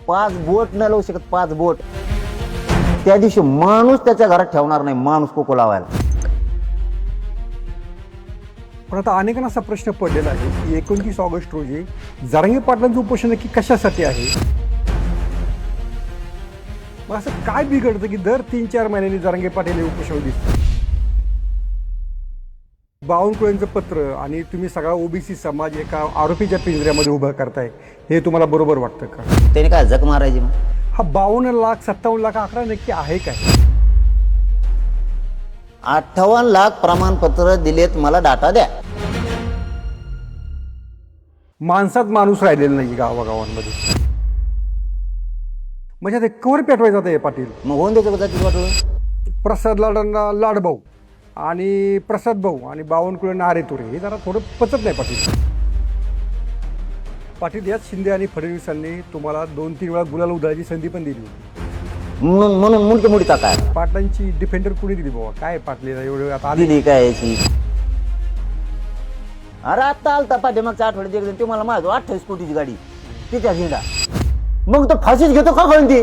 5 बोट न लावू शकत, 5 बोट. त्या दिवशी माणूस त्याच्या घरात ठेवणार नाही, माणूस कोको लावायला. पण आता अनेकांना असा प्रश्न पडलेला आहे की 29 ऑगस्ट रोजी जरांगे पाटलांचं उपोषण नक्की कशासाठी आहे? मग असं काय बिघडतं की दर 3-4 महिन्यांनी जरांगे पाटील हे उपोषण दिसतं? बावनकुळेंचं पत्र आणि तुम्ही सगळा ओबीसी समाज एका आरोपीच्या पिंजऱ्यामध्ये उभं करताय, हे तुम्हाला बरोबर वाटतं का? त्याने काय जग मारायची मग? हा 52 लाख 57 लाख आकडा नक्की आहे काय? 58 लाख प्रमाणपत्र दिलेत, मला डाटा द्या. माणसात माणूस राहिलेला नाही गावागावांमध्ये. म्हणजे आता कवर पेटवायचं आता हे पाटील. मग होऊन द्यायचं का जातीचं वाटलं? प्रसाद लाडांना लाडभाऊ आणि प्रसाद भाऊ आणि बावनकुळे नारे तुरे हे जरा थोडं पचत नाही पाटील. पाटील याच शिंदे आणि फडणवीसांनी तुम्हाला 2-3 वेळा गुलाल उधळायची संधी पण दिली होती. म्हणून मुंडकी मुडीचा काय पाटलांची डिफेंडर कुणी दिली बाबा? काय पाटलेला एवढं आता आली? दिली काय याची? अरे आता आलता पाठीमागच्या आठवड्यात एकदा, ते मला माझं 28 कोटीची गाडी तिच्या हिंडा. मग तो फाशीच घेतो का कळून ती?